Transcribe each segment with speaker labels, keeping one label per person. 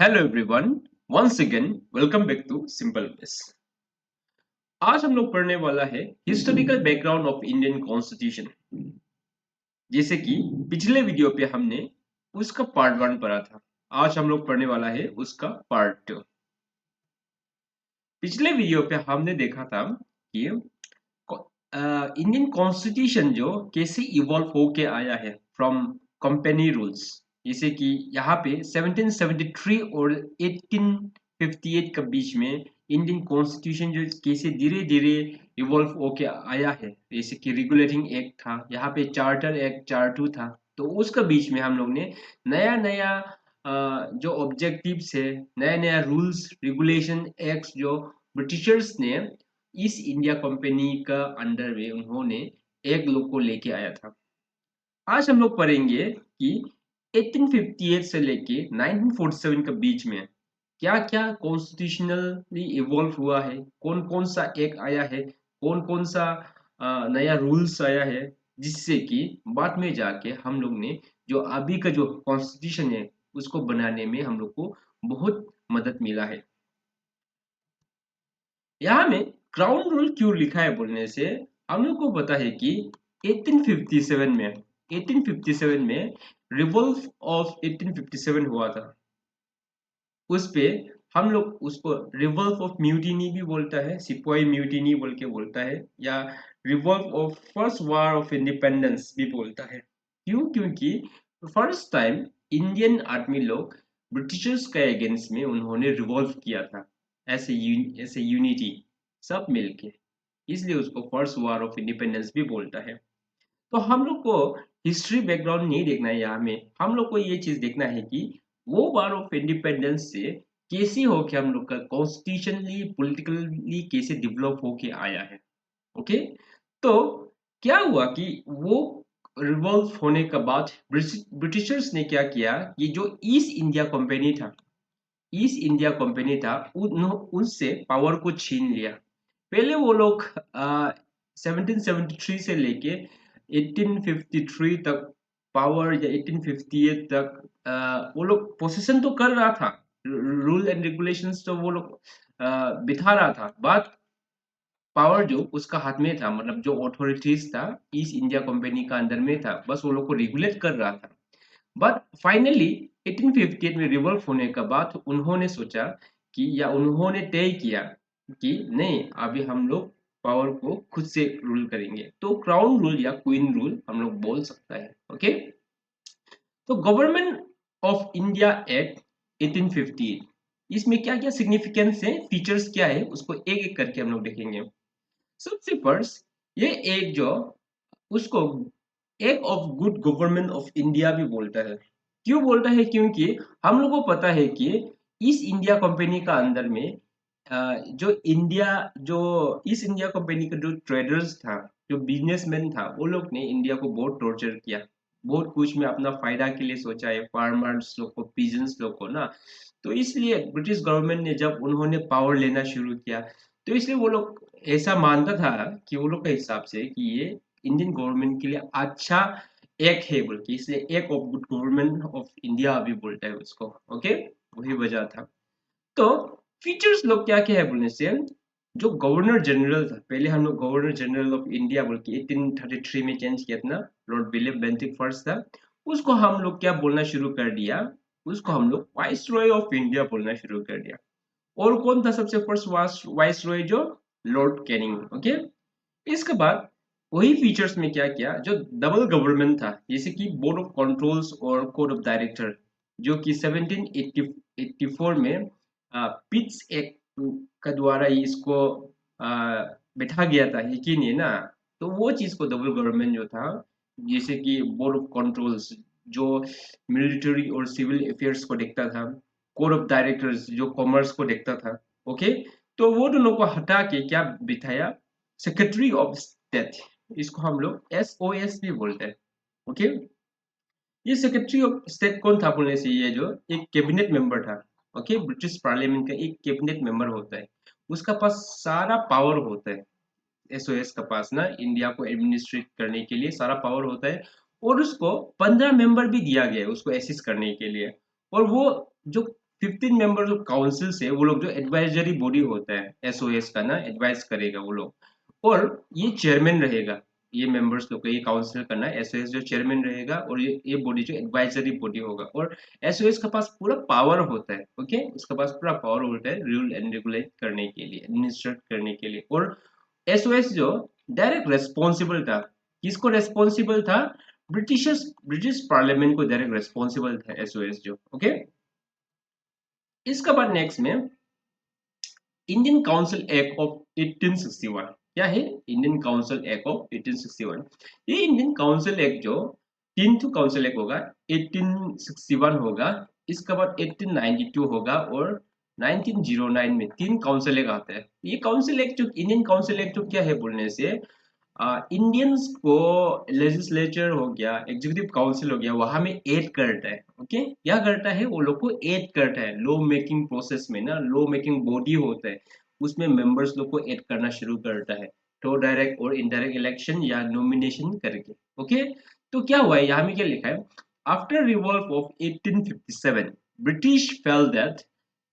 Speaker 1: Hello everyone, once again welcome back to simple base. आज हम लोग पढ़ने वाला है historical background of Indian constitution. जैसे कि पिछले वीडियो पे हमने उसका पार्ट वन पढ़ा था। आज हम लोग पढ़ने वाला है उसका पार्ट टू। पिछले वीडियो पे हमने देखा था कि इंडियन कॉन्स्टिट्यूशन जो कैसे इवॉल्व होके आया है फ्रॉम कंपनी रूल्स। जैसे कि यहाँ पे 1773 और 1858 के बीच में इंडियन कॉन्स्टिट्यूशन जो कैसे धीरे धीरे इवॉल्व होके आया है। जैसे कि रेगुलेटिंग एक्ट था, यहाँ पे चार्टर एक्ट चार 2 था। तो उसके बीच में हम लोग ने नया नया जो ऑब्जेक्टिव्स है, नया नया रूल्स रेगुलेशन एक्ट जो ब्रिटिशर्स ने ईस्ट इंडिया कंपनी का अंडर में उन्होंने एक लोग को लेके आया था। आज हम लोग पढ़ेंगे कि 1858 से लेके 1947 के बीच में क्या क्या कॉन्स्टिट्यूशनली इवॉल्व हुआ है, कौन कौन सा एक आया है, कौन कौन सा नया रूल्स आया है, जिससे कि बाद में जाके हम लोग ने जो अभी का जो कॉन्स्टिट्यूशन है उसको बनाने में हम लोग को बहुत मदद मिला है। यहाँ में क्राउन रूल क्यों लिखा है बोलने से हम लोग को पता है कि 1857 में रिवॉल्व ऑफ 1857 हुआ था। उस पे हम लोग उसको रिवॉल्व ऑफ म्यूटिनी भी बोलता है, सिपाही म्यूटिनी बोल के बोलता है, या revolve of first war of independence भी बोलता है। क्यों? क्योंकि फर्स्ट टाइम इंडियन आर्मी लोग ब्रिटिशर्स के अगेंस्ट में उन्होंने रिवॉल्व किया था, ऐसे यूनिटी सब मिलके, इसलिए उसको फर्स्ट वार ऑफ इंडिपेंडेंस भी बोलता है। तो हम लोग को हिस्ट्री बैकग्राउंड नहीं देखना है, यहाँ में हम लोग को ये चीज देखना है कि वो वार ऑफ इंडिपेंडेंस से कैसे होके हम लोग का कॉन्स्टिट्यूशनली पॉलिटिकली कैसे डेवलप होके आया है। ओके, तो क्या हुआ कि वो रिवॉल्व होने के बाद ब्रिटिशर्स ने क्या किया, ये जो ईस्ट इंडिया कंपनी था, उनसे पावर को छीन लिया। पहले वो लोग 1773 से लेके 1853 तक पावर, या 1858 तक वो लोग पोजीशन तो कर रहा था, रूल एंड रेगुलेशंस तो वो लोग बिठा रहा था। बात पावर जो उसका हाथ में था, मतलब जो अथॉरिटीज था ईस्ट इंडिया कंपनी का अंदर में था, बस वो लोग को रेगुलेट कर रहा था। बट फाइनली 1858 में रिवॉल्व होने के बाद उन्होंने सोचा कि, या उन्होंने तय किया कि नहीं, अभी हम लोग पावर को खुद से रूल करेंगे। तो क्राउन रूल या क्वीन रूल हम लोग बोल सकता है। ओके, तो गवर्नमेंट ऑफ इंडिया एक्ट 1858, इसमें क्या क्या सिग्निफिकेंस है, फीचर्स क्या है, उसको एक एक करके हम लोग देखेंगे। सबसे फर्स्ट, ये एक जो उसको एक of good government of India भी बोलता है। क्यों बोलता है? क्योंकि हम लोगों को पता है कि ईस्ट इंडिया कंपनी का अंदर में जो ईस्ट इंडिया कंपनी का जो ट्रेडर्स था, जो बिजनेसमैन था, वो लोग ने इंडिया को बहुत टॉर्चर किया, बहुत कुछ में अपना फायदा के लिए सोचा है, फार्मर्स लोग को, पीजेंट्स लोग को ना। तो इसलिए ब्रिटिश गवर्नमेंट ने जब उन्होंने पावर लेना शुरू किया, तो इसलिए वो लोग ऐसा मानता था कि वो लोग के हिसाब से कि ये इंडियन गवर्नमेंट के लिए अच्छा एक है बोल के, इसलिए एक of good government of India अभी बोलता है उसको। ओके, वही वजह था। तो फीचर्स लोग क्या क्या है बोलने से, जो गवर्नर जनरल था, पहले हम लोग गवर्नर जनरल ऑफ इंडिया बोल के 1833 में चेंज किया था ना, लॉर्ड विलियम बेंटिक फर्स्ट था, उसको हम लोग क्या बोलना शुरू कर दिया, उसको हम लोग वाइस रॉय ऑफ इंडिया बोलना शुरू कर दिया। और कौन था सबसे फर्स्ट वाइस रॉय? जो लॉर्ड कैनिंग। ओके, इसके बाद वही फीचर्स में क्या किया, जो डबल गवर्नमेंट था, जैसे कि बोर्ड ऑफ कंट्रोल्स और कोड ऑफ डायरेक्टर, जो कि 1784 में पिट्स एक्ट का द्वारा ही इसको बैठा गया था, है कि नहीं ना। तो वो चीज को डबल गवर्नमेंट जो था, जैसे कि बोर्ड ऑफ कंट्रोल्स जो मिलिट्री और सिविल अफेयर्स को देखता था, कोड ऑफ डायरेक्टर्स जो कॉमर्स को देखता था। ओके, तो वो दोनों को हटा के क्या बिठाया, सेक्रेटरी ऑफ स्टेट, इसको हम लोग SOS भी बोलते हैं। ओके, ये सेक्रेटरी ऑफ स्टेट कौन था बोलने से, ये जो एक कैबिनेट मेंबर था। ओके, ब्रिटिश पार्लियामेंट का एक कैबिनेट मेंबर होता है, उसका पास सारा पावर होता है। SOS का पास ना इंडिया को एडमिनिस्ट्रेट करने के लिए सारा पावर होता है, और उसको 15 मेंबर भी दिया गया है उसको असिस्ट करने के लिए। और वो जो 15 मेंबर्स ऑफ काउंसिल से वो लोग जो एडवाइजरी बॉडी होता है एसओएस का ना, एडवाइस करेगा वो लोग। और ये चेयरमैन रहेगा, ये मेंबर्स लोग का ये काउंसिल करना है, एसओएस जो चेयरमैन रहेगा, और ये बॉडी जो एडवाइजरी बॉडी होगा। और एसओएस के पास पूरा पावर होता है, ओके, उसके पास पूरा पावर होता है रूल एंड रेगुलेट करने के लिए, एडमिनिस्ट्रेट करने के लिए। और एसओएस जो डायरेक्ट रेस्पॉन्सिबल था, किसको रेस्पॉन्सिबल था? ब्रिटिश पार्लियामेंट को डायरेक्ट रेस्पॉन्सिबल था एसओएस जो, ओके। इसके बाद नेक्स्ट में इंडियन काउंसिल एक्ट ऑफ 1861। क्या है? Indian council act of 1861। ये इंडियन काउंसिल एक्ट जो तीन तो काउंसिल एक्ट होगा, 1861 होगा, इसके बाद 1892 होगा, और 1909 में तीन काउंसिल एक्ट आता है। ये काउंसिल एक्ट जो इंडियन काउंसिल एक्ट जो क्या है बोलने से, इंडियंस को लेजिस्लेचर हो गया, एग्जीक्यूटिव काउंसिल हो गया, वहां में एड करता है, ओके। क्या करता है? वो लोग को एड करता है लॉ मेकिंग प्रोसेस में ना, लॉ मेकिंग बॉडी होता है, उसमें मेंबर्स लोग को एड करना शुरू करता है, तो डायरेक्ट और इनडायरेक्ट इलेक्शन या नॉमिनेशन करके, ओके। तो क्या हुआ है यहाँ में, क्या लिखा है? After revolt of 1857 British felt that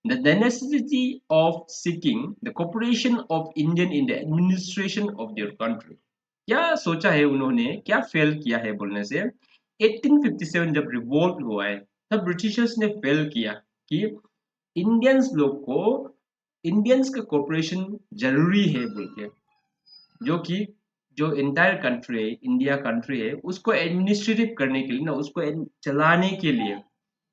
Speaker 1: the necessity of seeking the cooperation of Indian in the administration of their country। क्या सोचा है उन्होंने, क्या फेल किया है बोलने से, 1857 जब रिवोल्ट हुआ है तब ब्रिटिशर्स ने फेल किया कि इंडियंस लोग को, इंडियंस का कोऑपरेशन जरूरी है बोल के, जो कि जो इंटायर कंट्री है, इंडिया कंट्री है, उसको एडमिनिस्ट्रेटिव करने के लिए ना, उसको चलाने के लिए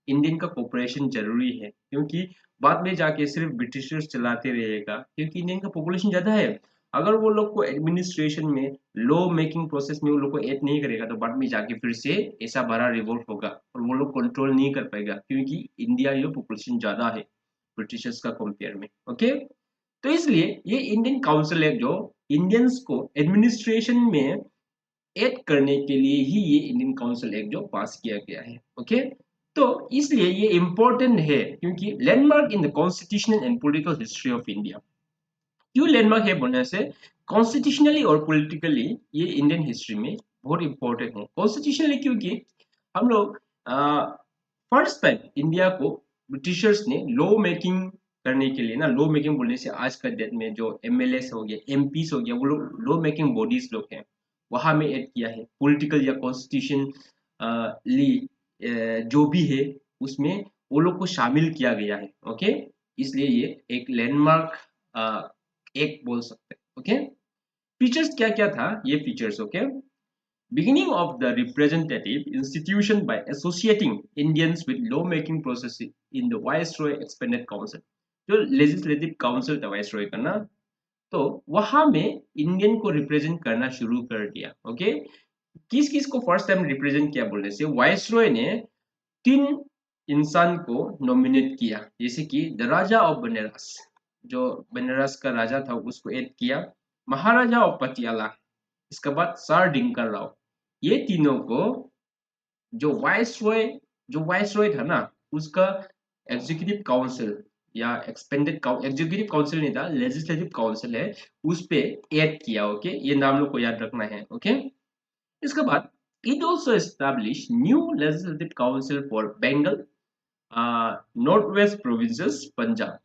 Speaker 1: इंडियन का कोऑपरेशन जरूरी है। क्योंकि बाद में जाके सिर्फ ब्रिटिशर्स चलाते रहेगा, क्योंकि इंडियन का पॉपुलेशन ज्यादा है। अगर वो लोग को एडमिनिस्ट्रेशन में, लॉ मेकिंग प्रोसेस में वो लोग को ऐड नहीं करेगा, तो बाद में जाके फिर से ऐसा बड़ा रिवोल्ट होगा और वो लोग कंट्रोल नहीं कर पाएगा, क्योंकि इंडिया ये पॉपुलेशन ज्यादा है ब्रिटिशर्स का कंपेयर में, ओके। तो इसलिए ये इंडियन काउंसिल एक्ट जो इंडियंस को एडमिनिस्ट्रेशन में ऐड करने के लिए ही ये इंडियन काउंसिल एक्ट जो पास किया गया है, ओके। तो इसलिए ये इंपॉर्टेंट है, क्योंकि landmark in the constitutional and political history of India. क्यों लैंडमार्क है बोलने से, कॉन्स्टिट्यूशनली और पॉलिटिकली ये इंडियन हिस्ट्री में बहुत इंपॉर्टेंट है। कॉन्स्टिट्यूशनली क्योंकि हम लोग फर्स्ट टाइम इंडिया को ब्रिटिशर्स ने लॉ मेकिंग करने के लिए ना, लॉ मेकिंग बोलने से आज का डेट में जो एमएलएस हो गया, एमपीस हो गया, वो लोग लॉ मेकिंग बॉडीज लोग हैं, वहां में ऐड किया है। पॉलिटिकल या कॉन्स्टिट्यूशन ली जो भी है उसमें वो लोग को शामिल किया गया है, ओके। इसलिए ये एक लैंडमार्क एक बोल सकते हैं, ओके। फीचर्स क्या क्या था, ये features, okay. Beginning of the representative institution by associating Indians with law-making process in the Viceroy Expanded Council। जो लेजिस्लेटिव काउंसिल था वाइसरॉय का ना, तो वहां में इंडियन को रिप्रेजेंट करना शुरू कर दिया, ओके। किस किस को फर्स्ट टाइम रिप्रेजेंट किया बोलने से, वाइसरॉय ने तीन इंसान को नॉमिनेट किया, जैसे कि द राजा ऑफ बनारस, जो बनारस का राजा था उसको ऐड किया, महाराजा ऑफ पटियाला, इसके बाद सर डिंकर राव। ये तीनों को जो वाइसरॉय, जो वाइसरॉय था ना, उसका एग्जीक्यूटिव काउंसिल या एक्सपेंडेड एग्जीक्यूटिव काउंसिल नहीं था, लेजिस्लेटिव काउंसिल है, उस पे ऐड किया, ओके। ये नाम लोग को याद रखना है, ओके। इसके बाद it also establish new legislative council for Bengal, north west provinces, Punjab.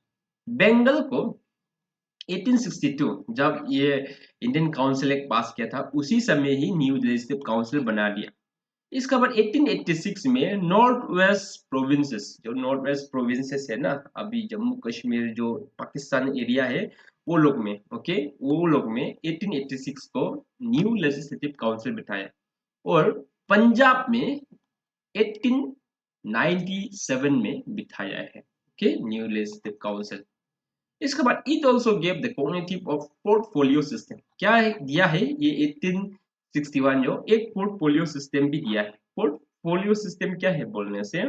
Speaker 1: Bengal को 1862 जब ये इंडियन काउंसिल एक्ट पास किया था, उसी समय ही न्यू लेजिस्लेटिव काउंसिल बना दिया। इसके बाद 1886 में नॉर्थ वेस्ट प्रोविंसेस, जो नॉर्थ वेस्ट प्रोविंसेस है ना, अभी जम्मू कश्मीर जो पाकिस्तान एरिया है, वो लोग में, ओके, वो लोग में 1886 को न्यू लेजिस्लेटिव काउंसिल बिठाया। और पंजाब में 1897 में बिठाया है, ओके, न्यू लेजिस्लेटिव काउंसिल। इसके बाद it also gave the cognitive of portfolio system. क्या है दिया है ये 1861 जो एक पोर्टफोलियो सिस्टम भी दिया है। पोर्टफोलियो सिस्टम क्या है बोलने से,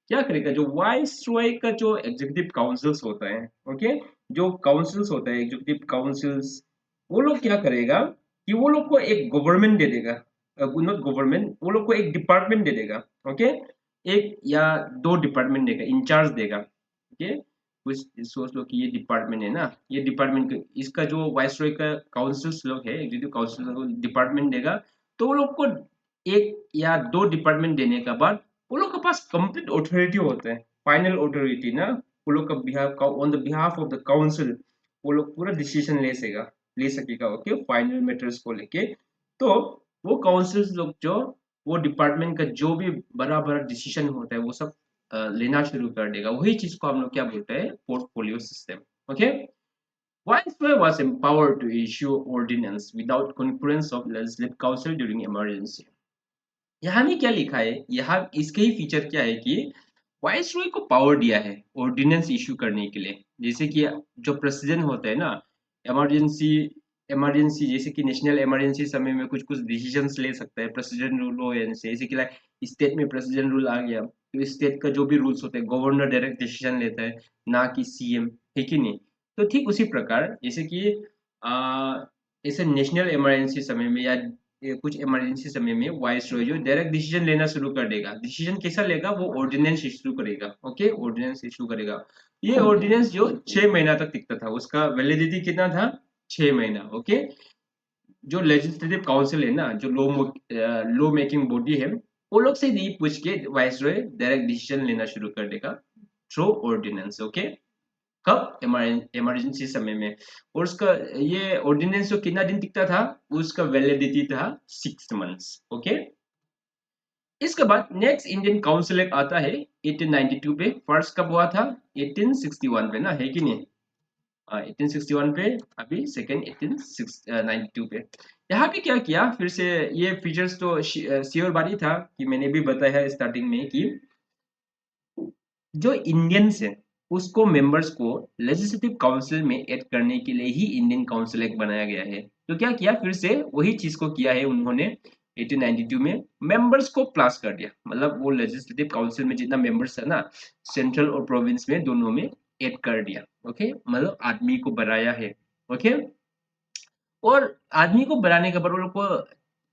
Speaker 1: क्या करेगा, जो वाइसरॉय का जो एग्जीक्यूटिव काउंसिल्स होता है, ओके, जो काउंसिल्स होता है एग्जीक्यूटिव काउंसिल्स, वो लोग क्या करेगा कि वो लोग को एक गवर्नमेंट दे देगा, नॉट गवर्नमेंट, वो लोग को एक डिपार्टमेंट दे देगा, ओके। एक या दो डिपार्टमेंट देगा, इंचार्ज देगा, ओके। कुछ सोच लो कि ये डिपार्टमेंट है ना, ये डिपार्टमेंट इसका जो वाइसरॉय का काउंसिल्स लोग है, एग्जीक्यूटिव काउंसिल को डिपार्टमेंट देगा, तो वो लोग को एक या दो डिपार्टमेंट देने के बाद वो लोग के पास कंप्लीट ऑथोरिटी होता है, फाइनल ऑथोरिटी ना, वो लोग का behalf on the behalf of the council वो लोग पूरा डिसीजन ले सकेगा, ओके, फाइनल मैटर्स को लेके। तो वो काउंसिल लोग जो वो डिपार्टमेंट का जो भी बड़ा बड़ा डिसीजन होता है वो सब लेना शुरू कर देगा। वही चीज को हम लोग क्या बोलते हैं, portfolio system, okay. Viceroy was empowered to issue ordinance without concurrence of legislative council during emergency. यहाँ में क्या लिखा है, यहाँ इसके ही फीचर क्या है कि वाइसरॉय को पावर दिया है ऑर्डिनेंस इशू करने के लिए। जैसे कि जो प्रेसिडेंट होता है ना, इमरजेंसी इमरजेंसी जैसे कि नेशनल इमरजेंसी समय में कुछ कुछ डिसीजंस ले सकता है प्रेसिडेंट रूल हो, या जैसे कि स्टेट में प्रेसिडेंट रूल आ गया तो स्टेट का जो भी रूल्स होते हैं गवर्नर डायरेक्ट डिसीजन लेता है, ना कि सीएम, है कि नहीं। तो ठीक उसी प्रकार जैसे कि ऐसे नेशनल इमरजेंसी समय में या कुछ इमरजेंसी समय में वाइसरॉय जो डायरेक्ट डिसीजन लेना शुरू कर देगा। डिसीजन कैसा लेगा, वो ऑर्डिनेंस इशू करेगा, ओके, ऑर्डिनेंस इशू करेगा। ये ऑर्डिनेंस जो 6 महीना तक टिकता था, उसका वैलिडिटी कितना था, 6 महीना, ओके। जो लेजिस्लेटिव काउंसिल है ना, जो लॉ मेकिंग बॉडी है, वो लोग से नहीं पूछ के वाइसरॉय डायरेक्ट डिसीजन लेना शुरू कर देगा थ्रू ऑर्डिनेंस, ओके। कब, इमरजेंसी समय में। और उसका ये ऑर्डिनेंस जो कितना दिन टिकता था, उसका वैलिडिटी था 6 मंथ्स, ओके। इसके बाद नेक्स्ट इंडियन काउंसिल एक्ट आता है 1892 पे। फर्स्ट कब हुआ था, 1861 पे ना, है कि नहीं। 1861 पे, अभी सेकेंड 1892 पे। यहाँ पे क्या किया फिर से, ये फीचर्स तो श्योर बारी था कि मैंने भी बताया स्टार्टिंग में कि जो इंडियंस है उसको मेंबर्स को लेजिस्लेटिव काउंसिल में ऐड करने के लिए ही इंडियन काउंसिल एक्ट बनाया गया है। तो क्या किया फिर से वही चीज को किया है उन्होंने 1892 में, मेंबर्स को प्लस कर दिया। मतलब वो लेजिस्लेटिव काउंसिल में जितना मेंबर्स है ना, सेंट्रल और प्रोविंस में दोनों में ऐड कर दिया, ओके, मतलब आदमी को बढ़ाया है, ओके। और आदमी को बढ़ाने के बाद वो लोग को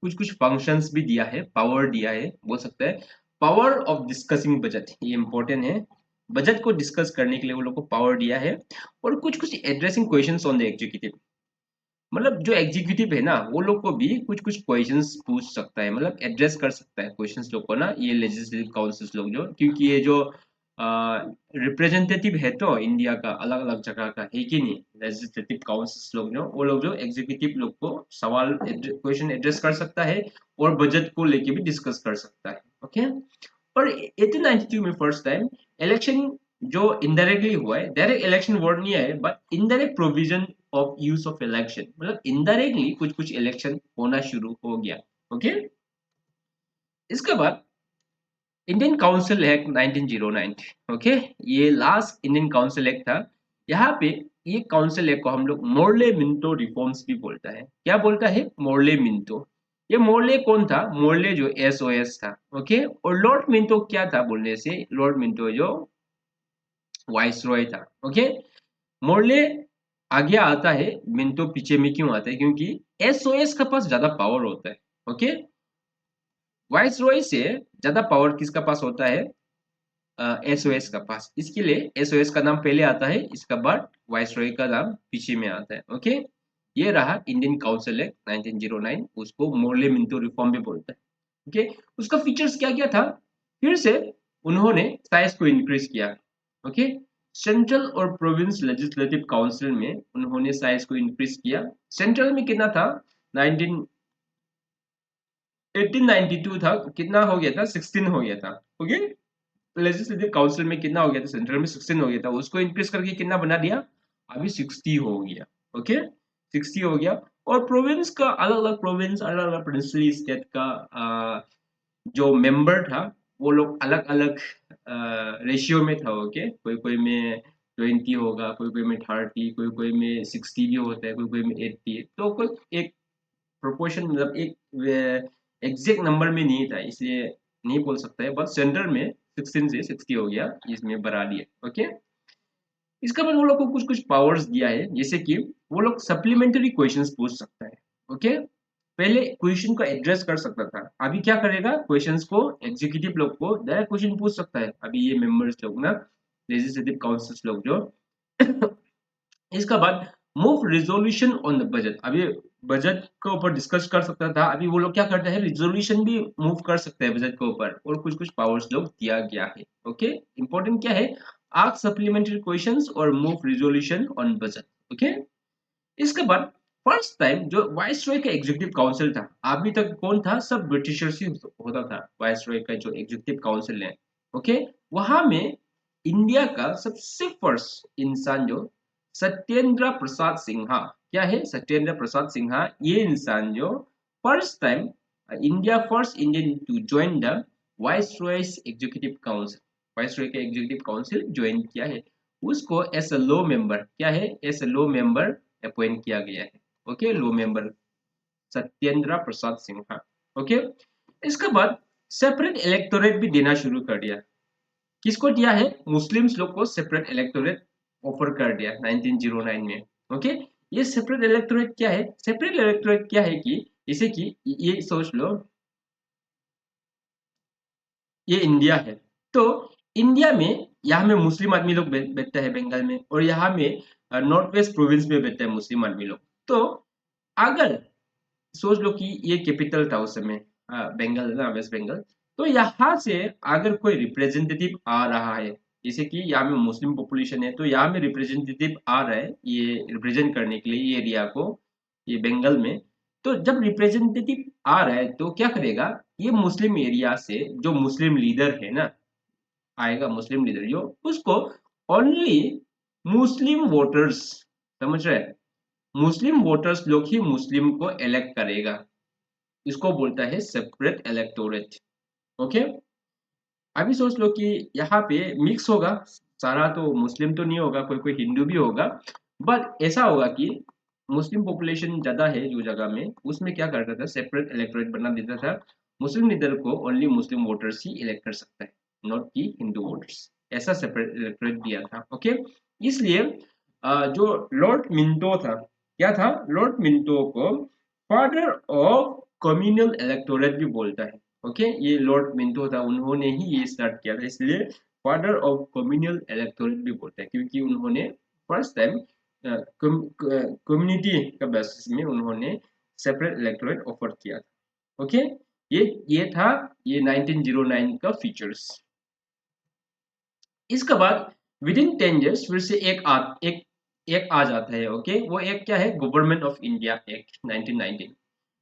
Speaker 1: कुछ कुछ फंक्शंस भी दिया है, पावर दिया है, बोल सकते हैं पावर ऑफ डिस्कसिंग बजट, ये इंपॉर्टेंट है। बजट को डिस्कस करने के लिए वो लोग को पावर दिया है। और कुछ कुछ addressing questions on the executive, मतलब जो एग्जीक्यूटिव है ना वो लोग को भी कुछ कुछ क्वेश्चंस पूछ सकता है, मतलब एड्रेस कर सकता है क्वेश्चंस लोग को ना, ये लेजिस्लेटिव काउंसिल्स लोग जो, क्योंकि ये जो रिप्रेजेंटेटिव है तो इंडिया का अलग अलग जगह का, है कि नहीं। लेजिस्लेटिव काउंसिल्स लोग जो, वो लोग जो एग्जीक्यूटिव लोग को सवाल क्वेश्चन एड्रेस कर सकता है और बजट को लेके भी डिस्कस कर सकता है, ओके। पर 1892 में फर्स्ट टाइम इलेक्शन जो इनडायरेक्टली हुआ है, डायरेक्ट इलेक्शन वर्ड नहीं है, but indirect provision of use of election, मतलब इनडायरेक्टली कुछ कुछ इलेक्शन होना शुरू हो गया, ओके। इसके बाद इंडियन काउंसिल एक्ट 1909, ओके, ये लास्ट इंडियन काउंसिल एक्ट था। यहाँ पे ये काउंसिल एक्ट को हम लोग मोर्ले मिंटो रिफॉर्म्स भी बोलता है। क्या बोलता है, मोर्ले मिंटो। ये मोर्ले कौन था, मोर्ले जो एसओएस था, ओके। और लॉर्ड मिंटो क्या था बोलने से, लॉर्ड मिंटो जो वाइसरॉय था, ओके। मोर्ले आगे आता है, मिंटो पीछे में क्यों आता है, क्योंकि एसओएस का पास ज्यादा पावर होता है, ओके। वाइसरॉय से ज्यादा पावर किसका पास होता है, एसओएस का पास। इसके लिए एसओएस का नाम पहले आता है, इसका बाद वाइसरॉय का नाम पीछे में आता है, ओके। ये रहा इंडियन काउंसिल एक्ट 1909, उसको मोर्ले मिंटो रिफॉर्म भी बोलता है, ओके। उसका फीचर्स क्या क्या था, फिर से उन्होंने साइज को इंक्रीज किया, ओके। सेंट्रल और प्रोविंस लेजिस्लेटिव काउंसिल में उन्होंने साइज को इंक्रीज किया। सेंट्रल में कितना था, 19 1892 था, कितना हो गया था, 16 हो गया था, ओके। लेजिस्लेटिव काउंसिल में कितना हो गया था, सेंट्रल में 16 हो गया था, उसको इंक्रीज करके कितना बना दिया, अभी 60 हो गया, ओके, 60 हो गया। और प्रोविंस का अलग अलग प्रोविंस, अलग अलग प्रिंसली स्टेट का जो मेंबर था वो लोग अलग अलग रेशियो में था, ओके। कोई कोई में 20 होगा, कोई कोई में 30, कोई कोई में 60 भी होता है, कोई कोई में 80, तो कोई एक प्रोपोर्शन, मतलब एक एग्जैक्ट नंबर में नहीं था, इसलिए नहीं बोल सकता है, बट सेंटर में 16 से 60 हो गया, इसमें बढ़ा दिया, ओके। इसका बाद वो लोग को कुछ कुछ पावर्स दिया है, जैसे कि वो लोग सप्लीमेंट्री क्वेश्चंस पूछ सकता है, ओके। पहले क्वेश्चन को एड्रेस कर सकता था, अभी क्या करेगा, क्वेश्चंस को एग्जीक्यूटिव लोग को डायरेक्ट क्वेश्चन पूछ सकता है, अभी ये मेंबर्स लोग ना, लेजिस्लेटिव काउंसिल्स लोग जो। इसका बाद move resolution on the budget, अभी बजट के ऊपर डिस्कस कर सकता था, अभी वो लोग क्या करते हैं, रिजोल्यूशन भी मूव कर सकते हैं बजट के ऊपर, और कुछ कुछ पावर्स लोग दिया गया है, ओके। इंपॉर्टेंट क्या है, आस्क सप्लीमेंट्री क्वेश्चंस और move resolution on budget. Okay, इसके बाद फर्स्ट टाइम जो वाइसरॉय का एग्जीक्यूटिव काउंसिल था, अभी तक कौन था, सब ब्रिटिशर्स ही होता था, वाइसरॉय का जो एग्जीक्यूटिव काउंसिल है। ओके, वहां में इंडिया का सबसे फर्स्ट इंसान जो सत्येंद्र प्रसाद सिन्हा, क्या है, सत्येंद्र प्रसाद सिन्हा, ये इंसान जो first time India first Indian to join the viceroy's executive council, viceroy का एग्जीक्यूटिव काउंसिल ज्वाइन किया है, उसको एज अ लो मेंबर, क्या है, as a law member appoint किया गया है। Okay, law member Satyendra Prasad Sinha. Okay, इसके बाद सेपरेट इलेक्टोरेट भी देना शुरू कर दिया। किसको दिया है, मुस्लिम्स लोग को सेपरेट इलेक्टोरेट ऑफर कर दिया 1909 में। ओके, ये सेपरेट इलेक्टोरेट क्या है, सेपरेट इलेक्टोरेट क्या है कि जैसे कि ये सोच लो, ये इंडिया है, तो इंडिया में यहाँ में मुस्लिम आदमी लोग बैठते हैं बंगाल में, और यहाँ में नॉर्थ वेस्ट प्रोविंस में बैठते हैं मुस्लिम आदमी लोग। तो अगर सोच लो कि ये कैपिटल था उस समय, बंगाल ना, वेस्ट बंगाल, तो यहाँ से अगर कोई रिप्रेजेंटेटिव आ रहा है, जैसे कि यहाँ में मुस्लिम पॉपुलेशन है, तो यहाँ में रिप्रेजेंटेटिव आ रहा है ये रिप्रेजेंट करने के लिए ये एरिया को, ये बंगाल में, तो जब रिप्रेजेंटेटिव आ रहा है तो क्या करेगा, ये मुस्लिम एरिया से जो मुस्लिम लीडर है ना, आएगा मुस्लिम लीडर जो, उसको ओनली मुस्लिम वोटर्स, समझ रहे हैं, मुस्लिम वोटर्स लोग ही मुस्लिम को इलेक्ट करेगा, इसको बोलता है सेपरेट इलेक्टोरेट। ओके, अभी सोच लो कि यहाँ पे मिक्स होगा, सारा तो मुस्लिम तो नहीं होगा, कोई कोई हिंदू भी होगा, बट ऐसा होगा कि मुस्लिम पॉपुलेशन ज्यादा है जो जगह में, उसमें क्या करता था, सेपरेट इलेक्टोरेट बना देता था, मुस्लिम लीडर को ओनली मुस्लिम वोटर्स ही इलेक्ट कर सकता है, नॉट की हिंदू वोटर्स, ऐसा सेपरेट इलेक्टोरेट दिया था। ओके, इसलिए जो लॉर्ड मिंटो था, क्या था, लॉर्ड मिंटो को फादर ऑफ कम्युनल इलेक्टोरेट भी बोलता है। ओके, ये लॉर्ड मिंटो था, उन्होंने ही ये स्टार्ट किया था, इसलिए फादर ऑफ कम्युनल इलेक्टोरेट भी बोलते हैं, क्योंकि उन्होंने फर्स्ट टाइम कम्युनिटी का बेसिस में उन्होंने सेपरेट इलेक्टोरेट ऑफर किया था। ओके, ये था ये 1909 का फीचर्स। इसके बाद विद इन 10 years फिर से एक आ जाता है। ओके, वो एक क्या है, government of India act 1919,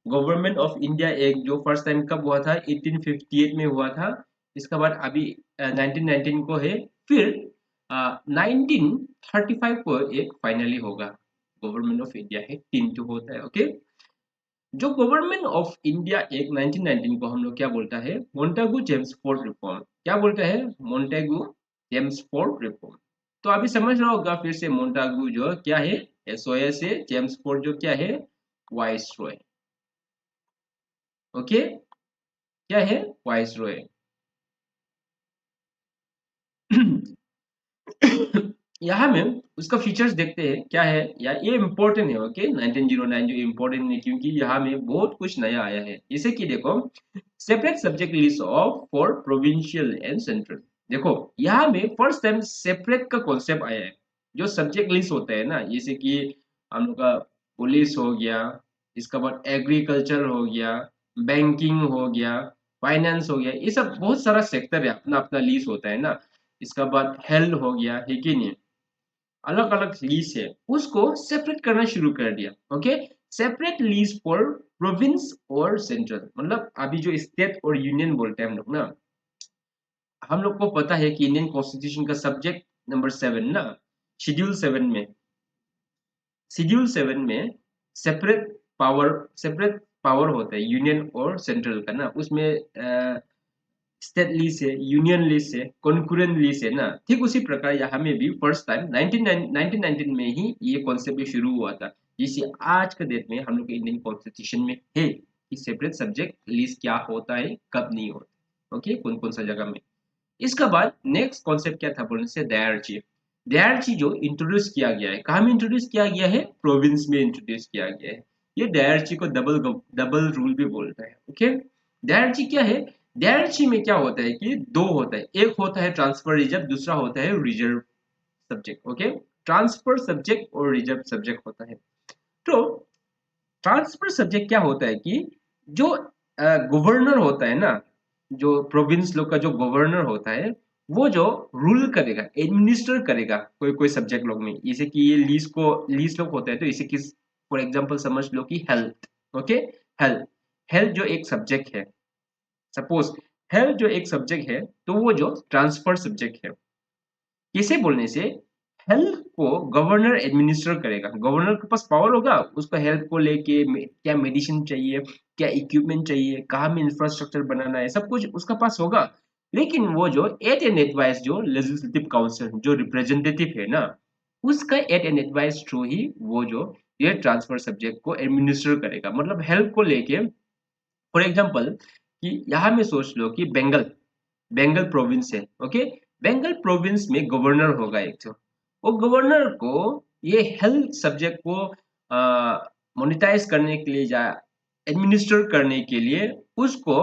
Speaker 1: government of India act जो फर्स्ट टाइम कब हुआ था, 1858 में हुआ था। इसके बाद अभी 1919 को है, फिर 1935 को एक फाइनली होगा गवर्नमेंट ऑफ इंडिया एक्ट, 3 होता है। ओके, जो गवर्नमेंट ऑफ इंडिया एक्ट 1919 को हम लोग क्या बोलता है, मोंटागू जेम्सफोर्ड रिफॉर्म, क्या बोलता है, मोंटेगू जेम्सफोर्ड रिफॉर्म। तो अभी समझ रहा होगा फिर से, मोंटागू जो क्या है, एसओएस है, जेम्सफोर्ड जो क्या है, वाइसरॉय। ओके, क्या है, वाइसरॉय। यहाँ में उसका फीचर्स देखते हैं क्या है, या ये इंपॉर्टेंट है। ओके, 1909 जो इंपॉर्टेंट है, क्योंकि यहाँ में बहुत कुछ नया आया है, जैसे कि देखो, separate subject list of for provincial and central. देखो, यहाँ में फर्स्ट टाइम सेपरेट का कॉन्सेप्ट आया है, जो सब्जेक्ट लिस्ट होता है ना, जैसे कि हम लोग का पुलिस हो गया, इसका बाद एग्रीकल्चर हो गया, बैंकिंग हो गया, फाइनेंस हो गया, ये सब बहुत सारा सेक्टर है, अपना अपना लीज होता है ना। इसका बाद हेल्थ हो गया, है कि नहीं, अलग अलग लीज है, उसको सेपरेट करना शुरू कर दिया। Okay, separate lease for province और सेंट्रल, मतलब अभी जो स्टेट और यूनियन बोलते हैं हम लोग ना, हम लोग को पता है कि इंडियन कॉन्स्टिट्यूशन का सब्जेक्ट नंबर 7 ना, शेड्यूल 7 में, शेड्यूल 7 में सेपरेट सेपरेट पावर होता है यूनियन और सेंट्रल का ना, उसमें स्टेट लीज है, यूनियन लीज है, कॉन्करेंट लीज है ना, ठीक उसी प्रकार यहाँ में भी फर्स्ट टाइम 1919 में ही ये कॉन्सेप्ट शुरू हुआ था, जिसे आज के डेट में हम लोग के इंडियन कॉन्स्टिट्यूशन में है कि सेपरेट सब्जेक्ट लीज क्या होता है, कब नहीं होता। ओके, कौन कौन सा जगह में। इसके बाद नेक्स्ट कॉन्सेप्ट क्या था बोलने से, डायरची। डायरची जो इंट्रोड्यूस किया गया है, कहाँ में इंट्रोड्यूस किया गया है, प्रोविंस में इंट्रोड्यूस किया गया है। ये डायरची को डबल डबल रूल भी बोलता है। ओके, डायरची क्या है, डायरची में क्या होता है कि दो होता है, एक होता है ट्रांसफर रिजर्व, दूसरा होता है reserve subject. Okay, transfer subject और रिजर्व सब्जेक्ट होता है। तो ट्रांसफर सब्जेक्ट क्या होता है कि जो गवर्नर होता है ना, जो प्रोविंस लोग का जो गवर्नर होता है, वो जो रूल करेगा, एडमिनिस्टर करेगा कोई कोई सब्जेक्ट लोग में, जैसे कि ये लीज लोग होते हैं, तो इसे किस, फॉर एग्जांपल समझ लो कि हेल्थ, ओके, हेल्थ, हेल्थ जो एक सब्जेक्ट है, सपोज हेल्थ जो एक सब्जेक्ट है, तो वो जो ट्रांसफर सब्जेक्ट है, किसे बोलने से हेल्थ को गवर्नर एडमिनिस्टर करेगा, गवर्नर के पास पावर होगा, उसको हेल्थ को लेके क्या मेडिसिन चाहिए, क्या इक्विपमेंट चाहिए, कहाँ में इंफ्रास्ट्रक्चर बनाना है, सब कुछ उसका पास होगा। लेकिन वो जो एट एंड एडवाइस जो लेजिस्लेटिव काउंसिल जो रिप्रेजेंटेटिव है ना, उसका एट एंड एडवाइस थ्रू ही वो जो ये ट्रांसफर सब्जेक्ट को एडमिनिस्टर करेगा, मतलब हेल्थ को लेके। फॉर एग्जाम्पल कि यहाँ में सोच लो कि बंगाल, बंगाल प्रोविंस है, ओके, बंगाल प्रोविंस में गवर्नर होगा एक जो, वो गवर्नर को ये हेल्थ सब्जेक्ट को मोनिटाइज करने के लिए या एडमिनिस्टर करने के लिए उसको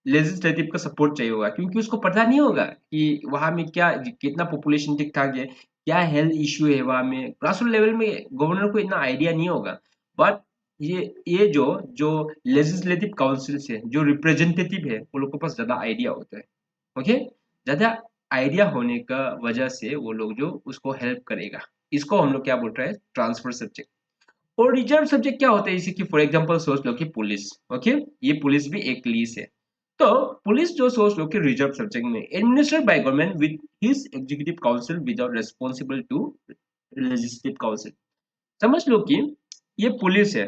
Speaker 1: लेजिस्लेटिव का सपोर्ट चाहिए होगा, क्योंकि उसको पता नहीं होगा कि वहां में क्या, कितना पॉपुलेशन ठीक ठाक है, क्या हेल्थ इश्यू है वहां में, ग्रासरूट लेवल में गवर्नर को इतना आइडिया नहीं होगा। बट ये जो लेजिस्लेटिव काउंसिल है, जो रिप्रेजेंटेटिव है, वो लोग के पास ज्यादा आइडिया होता है, ओके, ज्यादा आइडिया होने का वजह से वो लोग जो उसको हेल्प करेगा, इसको हम लोग क्या बोल रहे हैं, ट्रांसफर सब्जेक्ट। और रिजर्व सब्जेक्ट क्या होता है, जैसे कि फॉर एग्जांपल सोच लो कि पुलिस, ओके, ये पुलिस भी एक लीज है, तो पुलिस जो सोच लो कि रिजर्व सब्जेक्ट में administered by government with his executive council without responsible to legislative council. समझ लो कि ये पुलिस है,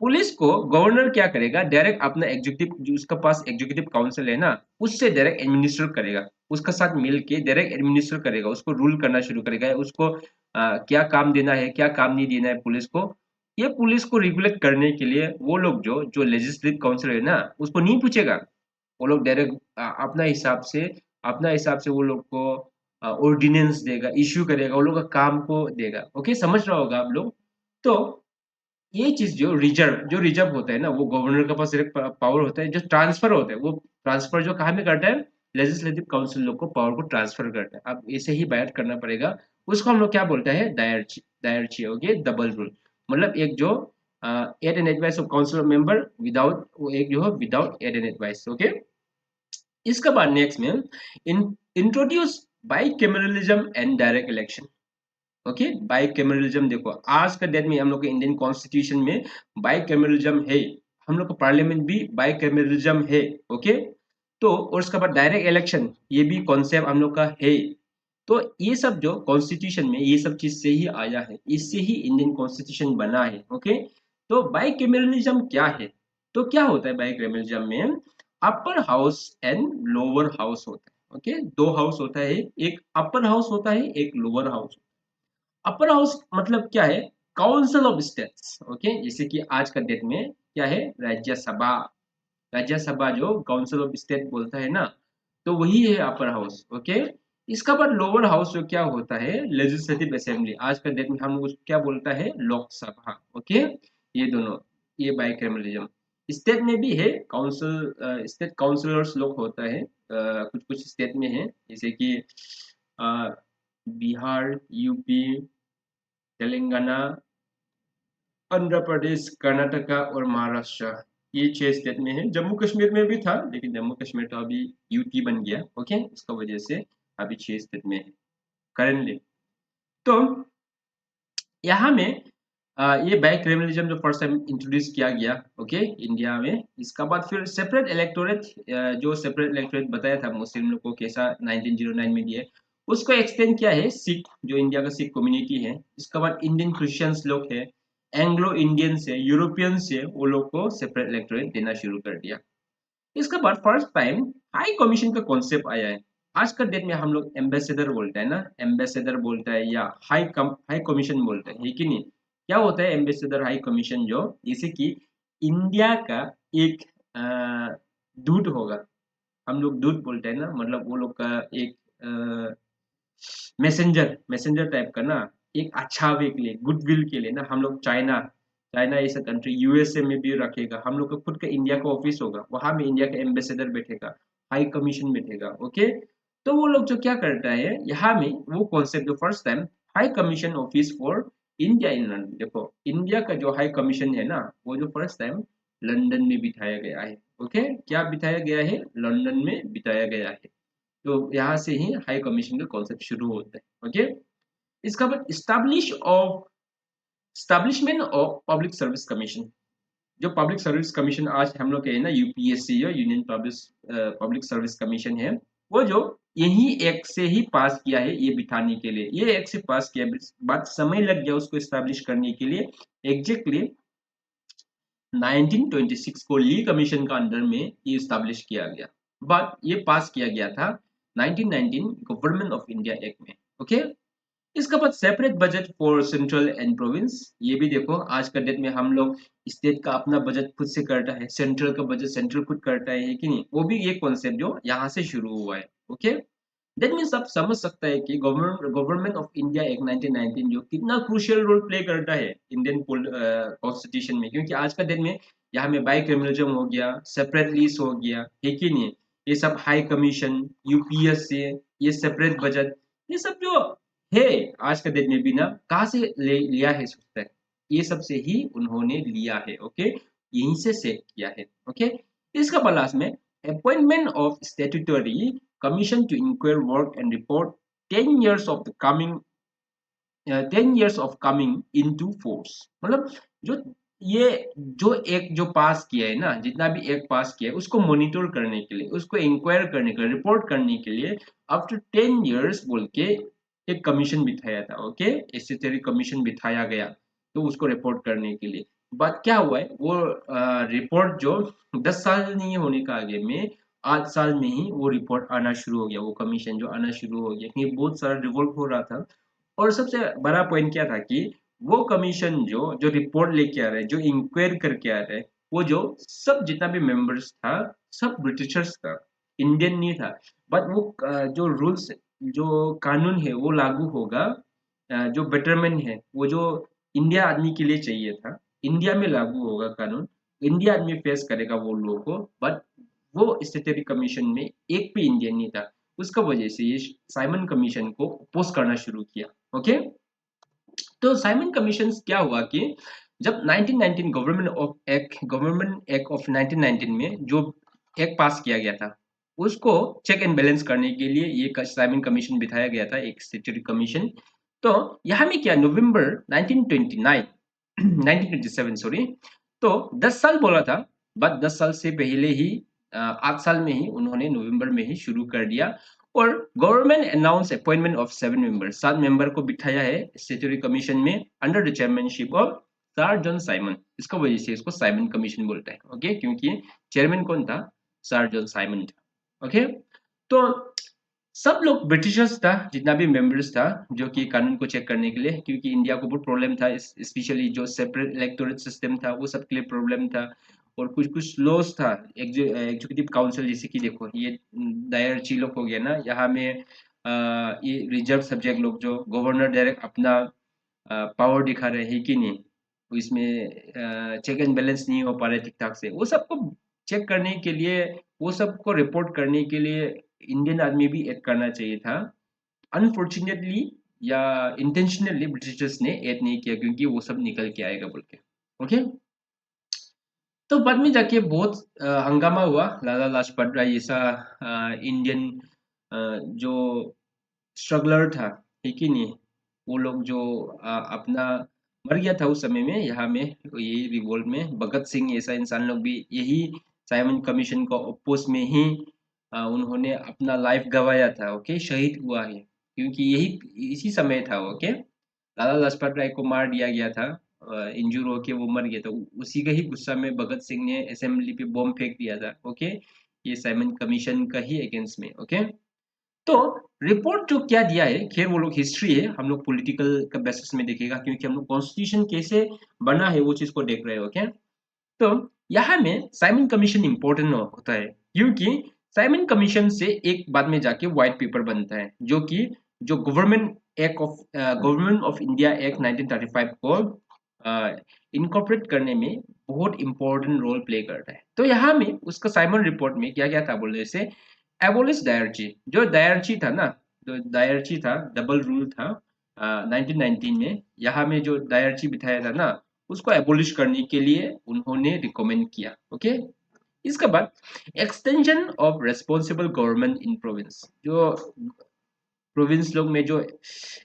Speaker 1: पुलिस को गवर्नर क्या करेगा, डायरेक्ट अपना एग्जीक्यूटिव जो उसका पास एग्जीक्यूटिव काउंसिल है ना, उससे डायरेक्ट एडमिनिस्टर करेगा, उसका साथ मिल के डायरेक्ट एडमिनिस्टर करेगा, उसको रूल करना शुरू करेगा, उसको क्या काम देना है, क्या काम नहीं देना है पुलिस को। ये पुलिस को रेगुलेट करने के लिए वो लोग जो जो लेजिस्लेटिव काउंसिल है ना, उसको नहीं पूछेगा, वो लोग डायरेक्ट अपना हिसाब से वो लोग को ऑर्डिनेंस देगा, इश्यू करेगा, वो लोग का काम को देगा, ओके, समझ रहा होगा आप लोग। तो ये चीज जो रिजर्व होता है ना, वो गवर्नर के पास सिर्फ पावर होता है, जो ट्रांसफर होता है वो ट्रांसफर जो कहाँ में करता है, लेजिस्लेटिव काउंसिल लोग को पावर को ट्रांसफर करता है। अब इसे ही बायट करना पड़ेगा, उसको हम लोग क्या बोलते हैं, diarchy, diarchy okay, double rule, मतलब एक जो aid and advice of council member without, एक जो है without aid and advice, okay. इसके बाद नेक्स्ट में introduce bicameralism and direct election, okay, bicameralism. देखो आज का डेट में हम लोग के इंडियन कॉन्स्टिट्यूशन में बाइकैमरलिज्म है, हम लोग का पार्लियामेंट भी बाइकैमरलिज्म है, ओके। तो और उसके बाद डायरेक्ट इलेक्शन, ये भी कॉन्सेप्ट हम लोग का है। तो ये सब जो कॉन्स्टिट्यूशन में ये सब चीज से ही आया है, इससे ही इंडियन कॉन्स्टिट्यूशन बना है, ओके। तो बाइकैमरलिज्म क्या है, तो क्या होता है बाइकैमरलिज्म में, upper house and lower house होता है, ओके, दो हाउस होता है, एक अपर हाउस होता है, एक लोअर हाउस। अपर हाउस मतलब क्या है, काउंसिल ऑफ स्टेट्स, ओके, जैसे कि आज का डेट में क्या है, राज्यसभा, राज्यसभा जो काउंसिल ऑफ स्टेट बोलता है ना, तो वही है अपर हाउस, ओके। इसका बाद लोअर हाउस जो क्या होता है, लेजिस्लेटिव असेंबली, आज का डेट में हम लोग उसको क्या बोलता है, लोकसभा, ओके। ये दोनों, ये बाइकैमरलिज्म। स्टेट में भी है काउंसिल, स्टेट काउंसिलर्स लोग होता है, कुछ कुछ स्टेट में है, जैसे कि अ, बिहार, यूपी, तेलंगाना, आंध्र प्रदेश, कर्नाटका और महाराष्ट्र, ये 6 स्टेट में है। जम्मू कश्मीर में भी था, लेकिन जम्मू कश्मीर तो अभी यूटी बन गया, ओके, इसका वजह से अभी 6 स्टेट में है करेंटली। तो यहाँ में ये बाइकैमरलिज्म जो फर्स्ट टाइम इंट्रोड्यूस किया गया, ओके, इंडिया में। इसका बाद फिर सेपरेट इलेक्टोरेट, जो सेपरेट इलेक्टोरेट बताया था मुस्लिम लोग को कैसा 1909 में दिया है, उसको एक्सटेंड किया है सिख, जो इंडिया का सिख कम्युनिटी है। इसके बाद इंडियन क्रिश्चियंस लोग है, एंग्लो इंडियंस है, यूरोपियंस है, वो लोग को सेपरेट इलेक्टोरेट देना शुरू कर दिया। इसके बाद फर्स्ट टाइम हाई कमीशन का कॉन्सेप्ट आया है। आज का डेट में हम लोग एम्बेसडर बोलते हैं ना, एम्बेसडर बोलता है या हाई कमीशन बोलते हैं, है कि नहीं। क्या होता है एम्बेसडर, हाई कमीशन, जो जैसे कि इंडिया का एक दूत होगा, हम लोग दूत बोलते हैं ना, मतलब वो लोग का एक मैसेंजर, मैसेंजर टाइप का ना, एक अच्छा वे के लिए, गुडविल के लिए ना, हम लोग चाइना, चाइना ऐसा कंट्री, यूएसए में भी रखेगा, हम लोग का खुद का इंडिया का ऑफिस होगा, वहां में इंडिया का एम्बेसडर बैठेगा, हाई कमीशन बैठेगा, ओके। तो वो लोग जो क्या करता है यहाँ में, वो कॉन्सेप्ट जो first time high commission office for India in London, देखो इंडिया का जो हाई कमीशन है ना, वो जो फर्स्ट टाइम लंदन में बिठाया गया है, ओके, क्या बिठाया गया है, लंदन में बिठाया गया है। तो यहाँ से ही हाई कमीशन का कॉन्सेप्ट शुरू होता है। ओके, इसका बाद establishment of public service commission. जो पब्लिक सर्विस कमीशन आज हम लोग के है ना, यूपीएससी या यूनियन पब्लिक सर्विस कमीशन है, वो जो यही एक्ट से ही पास किया है ये बिठाने के लिए, ये एक्ट से पास किया, बात समय लग गया उसको एस्टैब्लिश करने के लिए। एग्जैक्टली 1926 को ली कमीशन का अंडर में ये इस्टेब्लिश किया गया, बट ये पास किया गया था 1919 गवर्नमेंट ऑफ इंडिया एक्ट में। ओके, इसका बाद separate budget for central and province. ये भी देखो आज का डेट में हम लोग स्टेट का अपना बजट खुद से करता है, सेंट्रल का बजट सेंट्रल खुद करता है कि नहीं, वो भी ये कॉन्सेप्ट जो यहाँ से शुरू हुआ है। ओके, दैट मीन्स आप समझ सकता है कि गवर्नमेंट ऑफ इंडिया एक्ट 1919 जो कितना क्रूशियल रोल प्ले करता है इंडियन कॉन्स्टिट्यूशन में, क्योंकि आज का दिन में यहाँ में बाई क्रिमिनलिज्म हो गया, सेपरेट लीज हो गया, है कि नहीं, ये सब हाई कमीशन, यूपीएससी, ये सेपरेट बजट, ये सब जो है आज का दिन में भी ना कहाँ से लिया है सोचता है, ये सब से ही उन्होंने लिया है। ओके, यहीं से सेट किया है। ओके, इसका प्लस में appointment of statutory commission to inquire work and report 10 years of the coming 10 years of coming into force। मतलब जो ये जो एक जो पास किया है ना, जितना भी एक पास किया है उसको मॉनिटर करने के लिए, उसको इंक्वायर करने के लिए, रिपोर्ट करने के लिए आफ्टर 10 years बोल के एक कमीशन बिठाया था। ओके, स्टेटरी कमीशन बिठाया गया तो उसको रिपोर्ट करने के लिए। बात क्या हुआ है, वो रिपोर्ट जो 10 साल नहीं होने का आगे में 8 साल में ही वो रिपोर्ट आना शुरू हो गया, वो कमीशन जो आना शुरू हो गया, क्योंकि बहुत सारा रिवोल्ट हो रहा था। और सबसे बड़ा पॉइंट क्या था कि वो कमीशन जो जो रिपोर्ट लेके आ रहे हैं, जो इंक्वायर करके आ रहे हैं, वो जो सब जितना भी मेंबर्स था सब ब्रिटिशर्स था, इंडियन नहीं था। बट वो जो रूल्स जो कानून है वो लागू होगा, जो बेटरमेंट है वो जो इंडिया आदमी के लिए चाहिए था, इंडिया में लागू होगा कानून, इंडिया आदमी फेस करेगा वो लोगों को। बट वो स्टेटरी कमीशन में एक भी इंडियन नहीं था, उसका वजह से ये साइमन कमीशन को अपोज करना शुरू किया। ओके, तो साइमन कमीशन क्या हुआ कि जब 1919 गवर्नमेंट एक्ट ऑफ 1919 में जो एक्ट पास किया गया था उसको चेक एंड बैलेंस करने के लिए ये साइमन कमीशन बिठाया गया था, एक स्टेटरी कमीशन। तो यहाँ में क्या, नवंबर 1929 1927 सॉरी, तो 10 साल बोला था, बट 10 साल से पहले ही 8 साल में ही उन्होंने नवंबर में ही शुरू कर दिया। और government announce appointment of 7 member, 7 member को बिठाया है स्टेटरी कमीशन में under the chairmanship of sir John Simon. इसका वजह से इसको साइमन कमीशन बोलता है। ओके, क्योंकि चेयरमैन कौन था, सर जॉन साइमन था। ओके, तो सब लोग ब्रिटिशर्स था, जितना भी मेंबर्स था जो कि कानून को चेक करने के लिए, क्योंकि इंडिया को बहुत प्रॉब्लम था, स्पेशली जो सेपरेट इलेक्टोरेट सिस्टम था वो सबके लिए प्रॉब्लम था। और कुछ कुछ लॉस था, एग्जीक्यूटिव काउंसिल जैसे कि देखो ये दायरची लोग हो गया ना, यहाँ में ये रिजर्व सब्जेक्ट लोग जो गवर्नर डायरेक्ट अपना पावर दिखा रहे हैं कि नहीं, तो इसमें चेक एंड बैलेंस नहीं हो पा रहे ठीक ठाक से, वो सबको चेक करने के लिए, वो सबको रिपोर्ट करने के लिए इंडियन आर्मी भी ऐड करना चाहिए था। अनफॉर्चुनेटली या इंटेंशनली ब्रिटिशर्स ने ऐड नहीं किया, क्योंकि वो सब निकल के आएगा बोल के। ओके, तो बाद में जाके बहुत हंगामा हुआ, लाला लाजपत राय जैसा इंडियन जो स्ट्रगलर था, ठीक ही नहीं, वो लोग जो अपना मर गया था उस समय में, यहाँ में यही रिवोल्ट में भगत सिंह ऐसा इंसान लोग भी यही साइमन कमीशन को अपोज में ही उन्होंने अपना लाइफ गंवाया था। ओके, शहीद हुआ है, क्योंकि यही इसी समय था। ओके, लाला लाजपत राय को मार दिया गया था, इंजूर होके वो मर गया था, उसी का ही गुस्सा में भगत सिंह ने असेंबली पे बॉम्ब फेंक दिया था। ओके, ये साइमन कमीशन का ही अगेंस्ट में। ओके, तो रिपोर्ट जो क्या दिया है, खैर वो लोग हिस्ट्री है, हम लोग पॉलिटिकल का बेसिस में देखेगा, क्योंकि हम लोग कॉन्स्टिट्यूशन कैसे बना है वो चीज को देख रहे हैं। ओके, तो यहाँ में साइमन कमीशन इंपॉर्टेंट होता है, क्योंकि साइमन कमीशन से एक बाद में जाके व्हाइट पेपर बनता है, जो कि जो गवर्नमेंट ऑफ इंडिया एक्ट 1935 को इनकॉर्पोरेट करने में बहुत इंपॉर्टेंट रोल प्ले करता है। तो यहाँ में उसका साइमन रिपोर्ट में क्या क्या था बोले, जैसे एबोलिश डायरची, जो डायरची था ना, जो डायरची था, डबल रूल था 1919 में, यहाँ में जो डायरची बिठाया था ना, उसको एबोलिश करने के लिए उन्होंने रिकमेंड किया। ओके, इसके बाद extension of responsible government in province, जो प्रोविंस लोग में जो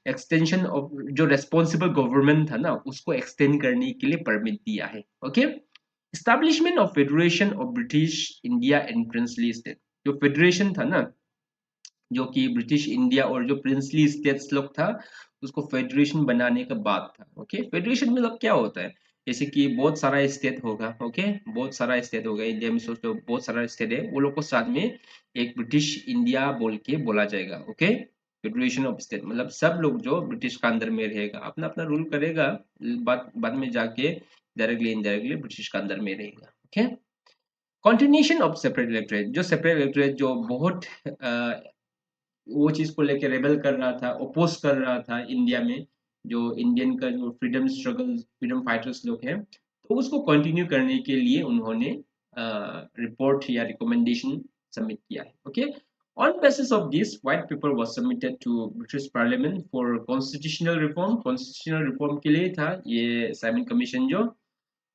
Speaker 1: एक्सटेंशन ऑफ जो रेस्पॉन्सिबल गवर्नमेंट था ना उसको एक्सटेंड करने के लिए परमिट दिया है। Okay, establishment of federation of British India and princely state, जो फेडरेशन था ना जो कि ब्रिटिश इंडिया और जो प्रिंसली स्टेट्स लोग था उसको फेडरेशन बनाने का बात था। ओके, फेडरेशन मतलब क्या होता है, जैसे कि बहुत सारा स्टेट होगा। ओके, बहुत सारा स्टेट होगा इंडिया में, सोचो बहुत सारा स्टेट है, वो लोग को साथ में एक ब्रिटिश इंडिया बोल के बोला जाएगा। ओके, फेडरेशन ऑफ स्टेट मतलब सब लोग जो ब्रिटिश का अंदर में रहेगा अपना अपना रूल करेगा, बाद बाद में जाके डायरेक्टली इनडायरेक्टली ब्रिटिश का अंदर में रहेगा। Okay, continuation of separate electorate, जो सेपरेट इलेक्टोरेट जो बहुत वो चीज को लेकर रेबल कर रहा था, ओपोज कर रहा था इंडिया में, जो इंडियन का जो फ्रीडम स्ट्रगल फ्रीडम फाइटर्स लोग हैं, तो उसको कंटिन्यू करने के लिए उन्होंने रिपोर्ट या रिकमेंडेशन सबमिट किया है। Okay, on basis of this white paper was submitted to British parliament for constitutional reform, constitutional reform के लिए था ये साइमन कमीशन जो,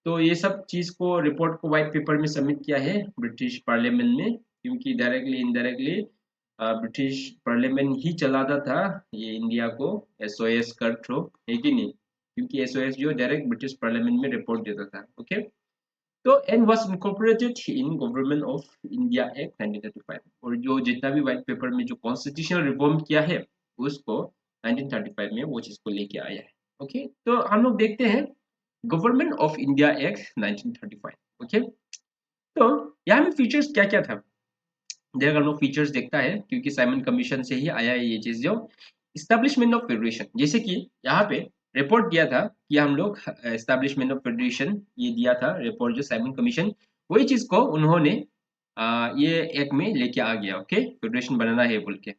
Speaker 1: तो ये सब चीज को रिपोर्ट को व्हाइट पेपर में सबमिट किया है ब्रिटिश पार्लियामेंट में, क्योंकि डायरेक्टली इनडायरेक्टली ब्रिटिश पार्लियामेंट ही चलाता था ये इंडिया को एसओएस कर थ्रू, है कि नहीं, क्योंकि एसओएस जो डायरेक्ट ब्रिटिश पार्लियामेंट में रिपोर्ट देता था। ओके, तो and was incorporated in government of India act 1935, और जो जितना भी व्हाइट पेपर में जो कॉन्स्टिट्यूशनल रिफॉर्म किया है उसको 1935 में वो चीज को लेके आया है। ओके, तो हम लोग देखते हैं government of India act 1935। Okay, तो यहाँ में फीचर्स क्या क्या था, देर हम लोग फीचर्स देखता है क्योंकि साइमन कमीशन से ही आया है ये चीज जो इस्टेब्लिशमेंट ऑफ फेडरेशन, जैसे कि यहाँ पे रिपोर्ट दिया था कि हम लोग एस्टेब्लिशमेंट ऑफ फेडरेशन ये दिया था रिपोर्ट जो साइमन कमीशन, वही चीज को उन्होंने ये एक में लेके आ गया। ओके, फेडरेशन बनाना है बोल के।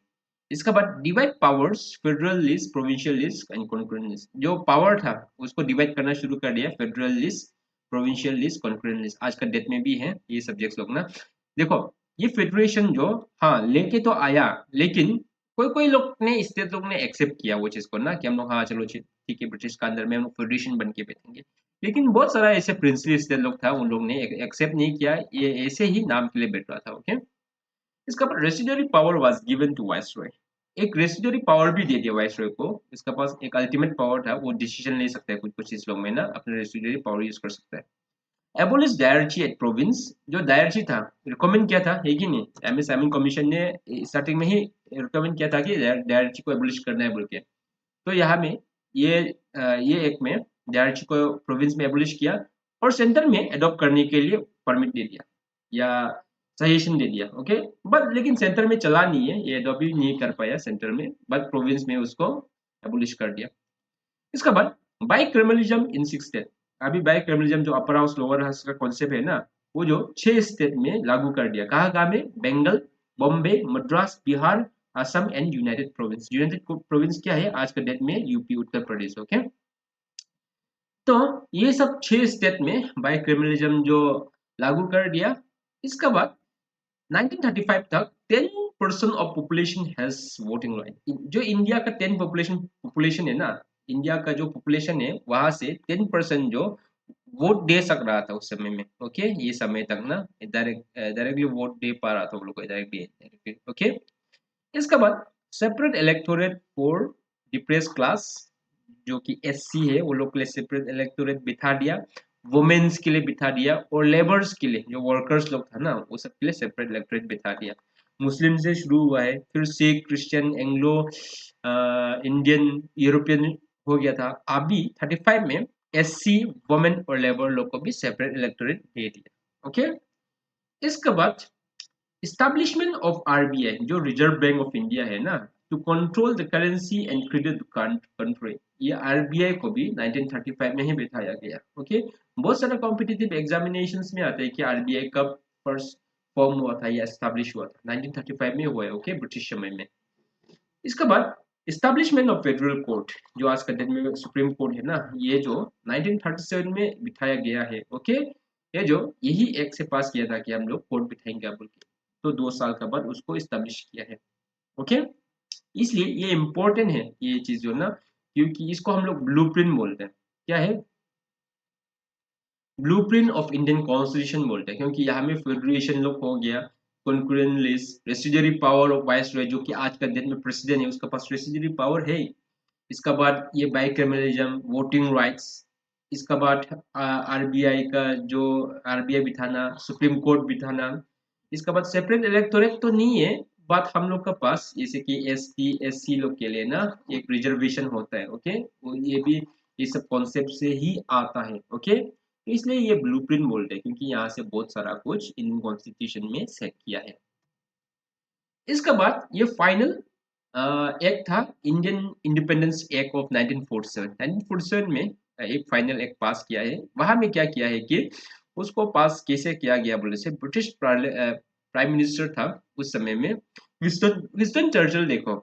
Speaker 1: इसके बाद divide powers federal list provincial list and concurrent list, जो पावर था उसको डिवाइड करना शुरू कर दिया, federal list provincial list concurrent list, आज का डेट में भी है ये सब्जेक्ट्स लोग ना। देखो ये फेडरेशन जो हाँ लेके तो आया, लेकिन कोई कोई लोग ने स्टेट लोग ने एक्सेप्ट किया वो चीज को ना कि हम लोग हाँ चलो ठीक है ब्रिटिश का अंदर में हम लोग फेडरेशन बन के बैठेंगे, लेकिन बहुत सारा ऐसे प्रिंसली स्टेट लोग था उन लोग ने एक्सेप्ट नहीं किया, ये ऐसे ही नाम के लिए बैठ रहा था। ओके, इसका residuary power was given to viceroy, एक रेसिडुअरी पावर भी दे दिया वाइसरॉय को, इसका पास एक अल्टीमेट पावर था, वो डिसीजन ले सकता है कुछ कुछ चीज लोग में ना अपने रेसिडुअरी पावर यूज कर सकता है। एबोलिश डायरची एट प्रोविंस, जो डायरची था रिकमेंड किया था है कि नहीं, एम एस एमन कमीशन ने स्टार्टिंग में ही रिकमेंड किया था कि डायरची को एबोलिश करना है बोल के, तो यहाँ में ये ये एक में डायरची को प्रोविंस में एबोलिश किया और सेंटर में एडॉप्ट करने के लिए परमिट दे दिया या सजेशन दे दिया। ओके, बट लेकिन सेंटर में चला नहीं है, ये एडॉप्ट भी नहीं कर पाया सेंटर में, बट प्रोविंस में उसको एबोलिश कर दिया। इसके बाद बाइक्रिमिनलिज्म इन 6 स्टेट, अभी बाइक्रिमिनलिज्म जो अपर हाउस लोअर हाउस का कॉन्सेप्ट है ना वो जो 6 स्टेट में लागू कर दिया, कहाँ कहाँ में, Bengal, Bombay, Madras, Bihar, Assam and united province. United province क्या है आज के डेट में, यूपी उत्तर प्रदेश। ओके, तो ये सब 6 स्टेट में बाइक्रिमिनलिज्म जो लागू कर दिया। इसके बाद 1935 तक 10% of population has voting right, जो इंडिया का 10 पॉपुलेशन पॉपुलेशन है ना, इंडिया का जो पॉपुलेशन है वहां से 10% जो वोट दे सक रहा था उस समय में। ओके, ये समय तक ना डायरेक्टली वोट दे पा रहा था वो लोग डायरेक्टली। ओके, इसके बाद separate electorate for depress class, जो कि एससी है वो लोग के लिए सेपरेट इलेक्टोरेट बिठा दिया, वुमेन्स के लिए बिठा दिया और लेबर्स के लिए जो वर्कर्स लोग था ना वो सब के लिए सेपरेट इलेक्टोरेट बिठा दिया। मुस्लिम से शुरू हुआ है, फिर Sikh, Christian, Anglo Indian, European हो गया था, अभी 35 में एससी, वुमेन और लेबर लोग को भी सेपरेट इलेक्टोरेट दे दिया। ओके, इसके बाद Establishment of RBI, जो रिजर्व बैंक ऑफ इंडिया है ना, to control the currency and credit control, ये आरबीआई को भी 1935 में ही बिठाया गया। ओके, बहुत सारे कॉम्पिटिटिव एग्जामिनेशंस में आता है कि आरबीआई कब फर्स्ट फॉर्म हुआ था या एस्टैब्लिश हुआ था, 1935 में हुआ है। ओके, ब्रिटिश समय में। इसके बाद इस्टेब्लिशमेंट ऑफ फेडरल कोर्ट, जो आज का दिन में सुप्रीम कोर्ट है ना, ये जो 1937 में बिठाया गया है। ओके, ये जो यही एक्ट से पास किया था कि हम लोग कोर्ट बिठाएंगे बोल के, तो 2 साल के बाद उसको इस्टेब्लिश किया है। ओके, इसलिए ये इम्पोर्टेंट है ये चीज जो ना, क्योंकि इसको हम लोग ब्लूप्रिंट बोलते हैं। क्या है, ब्लूप्रिंट ऑफ इंडियन कॉन्स्टिट्यूशन बोलते हैं, क्योंकि यहाँ में फेडरेशन लोग हो गया, concurrent list, residuary power of viceroy, जो कि आज का डेट में प्रेसिडेंट है उसका पास रेसिडरी पावर है। इसका बाद ये बाइकैमरलिज्म, वोटिंग राइट्स। इसका बाद आरबीआई का जो आरबीआई बिठाना, सुप्रीम कोर्ट बिठाना। इसका बाद सेपरेट इलेक्टोरेट तो नहीं है, बात हम लोग का पास जैसे कि एसटी एससी लोग के लिए ना एक रिजर्वेशन होता है। ओके, वो ये भी ये सब कॉन्सेप्ट से ही आता है। ओके, तो इसलिए ये ब्लूप्रिंट बोलते हैं, क्योंकि यहाँ से बहुत सारा कुछ इंडियन कॉन्स्टिट्यूशन में सेट किया है। इसके बाद ये फाइनल एक्ट था इंडियन इंडिपेंडेंस एक्ट ऑफ 1947। 1947 में एक फाइनल एक्ट पास किया है। वहां में क्या किया है कि उसको पास कैसे किया गया बोले से, ब्रिटिश प्राइम मिनिस्टर था उस समय में विंस्टन विंस्टन चर्चिल। देखो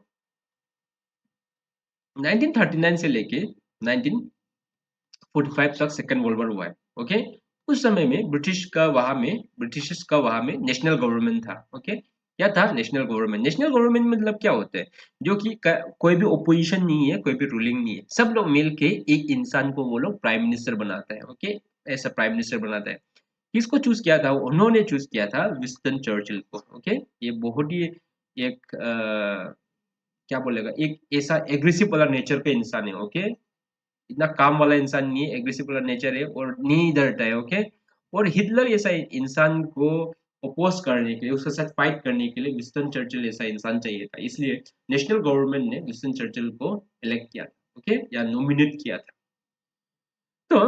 Speaker 1: 1939 से लेके 1945 तक सेकेंड वर्ल्ड वॉर हुआ है। ओके, उस समय में ब्रिटिश का वहां में नेशनल गवर्नमेंट था। ओके, क्या था नेशनल गवर्नमेंट? नेशनल गवर्नमेंट मतलब क्या होता है, जो कि कोई भी ओपोजिशन नहीं है, कोई भी रूलिंग नहीं है, सब लोग मिल के एक इंसान को वो लोग प्राइम मिनिस्टर बनाता है। ओके, ऐसा प्राइम मिनिस्टर बनाता है। किसको चूज किया था? उन्होंने चूज किया था विंस्टन चर्चिल को। ओके, ये बहुत ही एक क्या बोलेगा, एक ऐसा एग्रेसिव वाला नेचर का इंसान है। ओके, इतना काम वाला इंसान नहीं है, एग्रेसिव वाला नेचर है और नहीं डरता है। ओके, और हिटलर ऐसा इंसान को अपोज करने के लिए, उसके साथ फाइट करने के लिए विंस्टन चर्चिल ऐसा इंसान चाहिए था। इसलिए नेशनल गवर्नमेंट ने विंस्टन चर्चिल को इलेक्ट किया था। ओके, या नॉमिनेट किया था। तो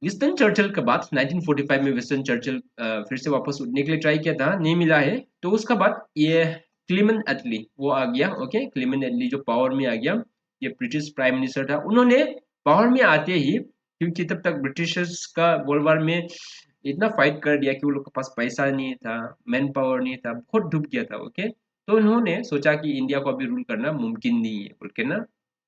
Speaker 1: विंस्टन चर्चिल के बाद 1945 में विंस्टन चर्चिल फिर से वापस उठने के लिए ट्राई किया था, नहीं मिला है। तो उसका बाद ये क्लीमेंट एटली वो आ गया। ओके, क्लीमेंट एटली जो पावर में आ गया, ये ब्रिटिश प्राइम मिनिस्टर था। उन्होंने पावर में आते ही, क्योंकि तब तक ब्रिटिशर्स का वर्ल्ड वार में इतना फाइट कर दिया कि वो लोग के पास पैसा नहीं था, मैन पावर नहीं था, बहुत डूब गया था। ओके, तो उन्होंने सोचा कि इंडिया को अभी रूल करना मुमकिन नहीं है बोल के ना,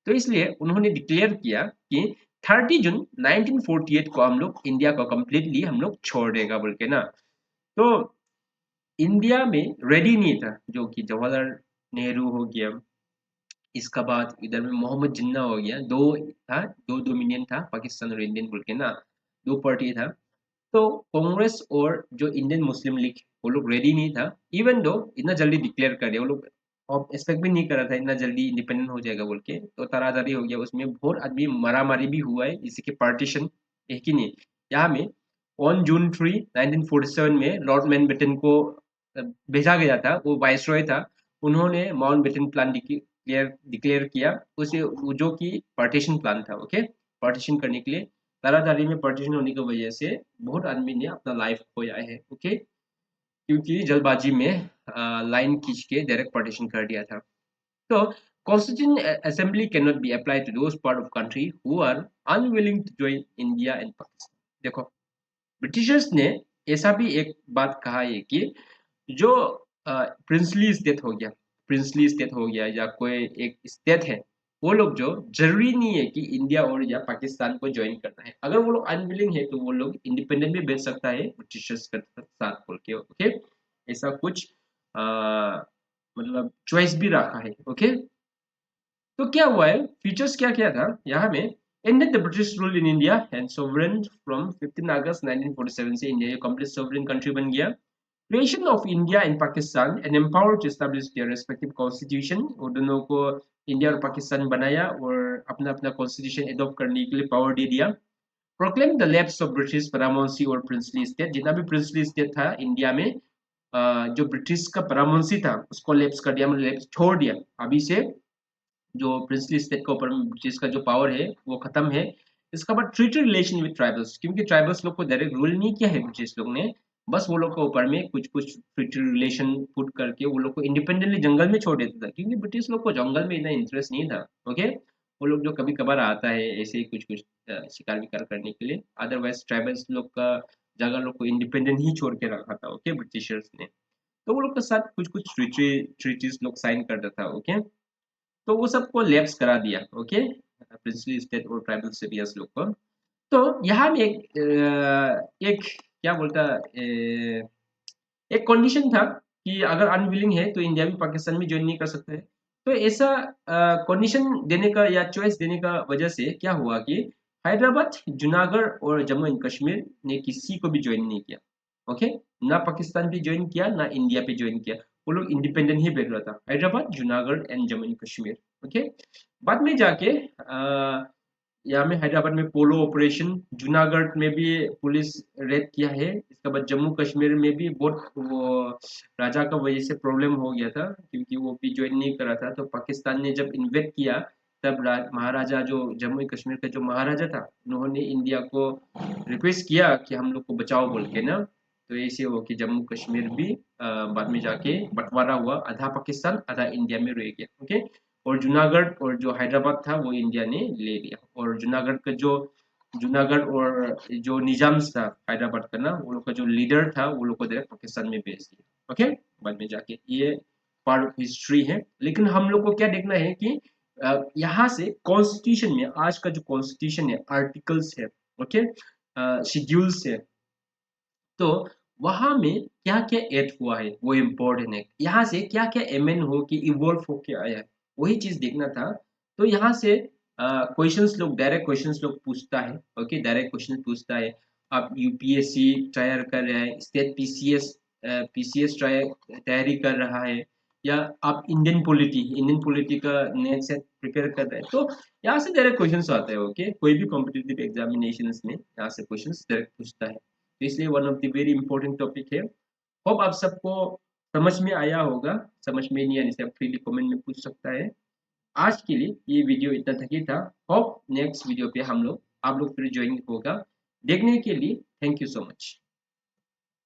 Speaker 1: तो इसलिए उन्होंने डिक्लेयर किया कि 30 जून 1948 को हम लोग इंडिया को कंप्लीटली हम लोग छोड़ देगा बोल के ना। तो इंडिया में रेडी नहीं था, जो कि जवाहरलाल नेहरू हो गया, इसका बाद इधर में मोहम्मद जिन्ना हो गया, दो था, दो डोमिनियन था, पाकिस्तान और इंडियन बोल के ना, दो पार्टी था। तो कांग्रेस और जो इंडियन मुस्लिम लीग, वो लोग रेडी नहीं था। इवन दो इतना जल्दी डिक्लेयर कर दिया, वो लोग और एक्सपेक्ट भी नहीं कर रहा था इतना जल्दी इंडिपेंडेंट हो जाएगा बोल के। तो तरातरी हो गया, उसमें बहुत आदमी मारा मारी भी हुआ है, इसी के पार्टीशन एक ही नहीं। यहाँ में ऑन जून 3 1947 में लॉर्ड माउंटबेटन को भेजा गया था, वो वाइसरॉय था। उन्होंने माउंटबेटन प्लान डिक्लेयर डिक्लेयर किया, उसे जो कि पार्टीशन प्लान था। ओके, पार्टीशन करने के लिए तारातारी में पार्टीशन होने की वजह से बहुत आदमी ने अपना लाइफ खोया है। ओके, क्योंकि जल्दबाजी में लाइन खींच के डायरेक्ट पार्टीशन कर दिया था। तो constitution assembly can not be applied to those part of country who are unwilling to join India and Pakistan. देखो, ब्रिटिशर्स ने ऐसा भी एक बात कहा है कि जो प्रिंसली स्टेट हो गया, प्रिंसली स्टेट हो गया या कोई एक स्टेट है, वो लोग जो जरूरी नहीं है कि इंडिया और या पाकिस्तान को ज्वाइन करना है। अगर वो लोग अनविलिंग है तो वो लोग इंडिपेंडेंट भी भेज सकता है ब्रिटिशर्स के साथ बोल के। ओके, ऐसा कुछ आ, मतलब चॉइस भी रखा है। ओके, तो क्या हुआ है, फीचर्स क्या क्या था यहाँ में। ended the British rule in India and sovereign from 15 अगस्त 1947 से इंडिया कंप्लीट sovereign कंट्री बन गया। Creation of India and Pakistan and empowered to establish their respective constitution, वो दोनों को इंडिया और पाकिस्तान बनाया और अपना अपना कॉन्स्टिट्यूशन एडॉप्ट करने के लिए पावर दे दिया। Proclaimed the lapse of British paramountcy और princely state, जितना भी princely state था इंडिया में, जो ब्रिटिश का paramountcy था उसको लैप्स कर दिया, मतलब लैप्स छोड़ दिया। अभी से जो प्रिंसली स्टेट के ऊपर ब्रिटिश का जो पावर है वो खत्म है। इसका बाद ट्रीटी रिलेशन विद ट्राइबल्स, क्योंकि ट्राइबल्स लोग को डायरेक्ट रूल नहीं किया है ब्रिटिश लोग ने, बस वो लोग के ऊपर में कुछ कुछ ट्रीटी रिलेशन पुट करके वो लोग को इंडिपेंडेंटली जंगल में छोड़ देता था, क्योंकि ब्रिटिश लोग को जंगल में इतना इंटरेस्ट नहीं था। ओके, वो लोग जो कभी कभार आता है ऐसे ही कुछ कुछ शिकार विकार करने के लिए, अदरवाइज ट्राइबल्स लोग का जगह लोग को इंडिपेंडेंट ही छोड़ के रखा था। ओके, ब्रिटिशर्स ने तो वो लोग के साथ कुछ कुछ ट्रीटीज लोग साइन करता था। ओके, तो वो सबको लैप्स करा दिया। ओके, प्रिंसली स्टेट और ट्राइबल एरियाज लोग को। तो यहाँ में एक क्या बोलता एक कंडीशन था कि अगर अनविलिंग है तो इंडिया भी पाकिस्तान में ज्वाइन नहीं कर सकते। तो ऐसा कंडीशन देने का या चॉइस देने का वजह से क्या हुआ कि हैदराबाद, जूनागढ़ और जम्मू एंड कश्मीर ने किसी को भी ज्वाइन नहीं किया। ओके, ना पाकिस्तान भी ज्वाइन किया ना इंडिया पे ज्वाइन किया, वो लोग इंडिपेंडेंट ही बैठ रहा था, Hyderabad, Junagadh and Jammu and Kashmir. Okay, बाद में जाके यहाँ में हैदराबाद में पोलो ऑपरेशन, जूनागढ़ में भी पुलिस रेड किया है, इसके बाद जम्मू कश्मीर में भी बहुत वो राजा का वजह से प्रॉब्लम हो गया था, क्योंकि वो भी ज्वाइन नहीं करा था, तो पाकिस्तान ने जब इन्वेट किया तब महाराजा जो जम्मू कश्मीर का जो महाराजा था, उन्होंने इंडिया को रिक्वेस्ट किया कि हम लोग को बचाओ बोल के ना। तो ऐसे हो कि जम्मू कश्मीर भी बाद में जाके बंटवारा हुआ, आधा पाकिस्तान आधा इंडिया में रह गया। ओके, और जूनागढ़ और जो हैदराबाद था वो इंडिया ने ले लिया, और जूनागढ़ का जो जूनागढ़ और जो निजाम्स था हैदराबाद का ना, वो लोग का जो लीडर था वो लोग को डायरेक्ट पाकिस्तान में भेज दिया। ओके, बाद में जाके ये पार्ट ऑफ हिस्ट्री है। लेकिन हम लोग को क्या देखना है कि यहाँ से कॉन्स्टिट्यूशन में, आज का जो कॉन्स्टिट्यूशन है, आर्टिकल्स है, ओके, शेड्यूल्स है, तो वहां में क्या क्या ऐड हुआ है वो इम्पोर्टेंट है। यहाँ से क्या क्या एमेंड हो कि इवॉल्व होके आया है, वही चीज देखना था। तो यहाँ से क्वेश्चंस लोग, डायरेक्ट क्वेश्चंस लोग पूछता है। ओके, डायरेक्ट क्वेश्चन पूछता है। आप यूपीएससी तैयार कर रहे हैं, स्टेट पीसीएस पीसीएस तैयारी कर रहा है, या आप इंडियन पॉलिटी का नेट से प्रिपेयर कर रहे हैं, तो यहाँ से डायरेक्ट क्वेश्चंस आते हैं। ओके, कोई भी कॉम्पिटिटिव एग्जामिनेशंस में यहाँ से क्वेश्चंस डायरेक्ट पूछता है, तो इसलिए one of the very important topic है। होप आप सबको समझ में आया होगा। समझ में नहीं आने से आप फ्रीली कमेंट में पूछ सकता है। आज के लिए ये वीडियो इतना तक ही था। होप नेक्स्ट वीडियो पे हम लोग आप लोग फिर ज्वाइन होगा। देखने के लिए थैंक यू सो मच।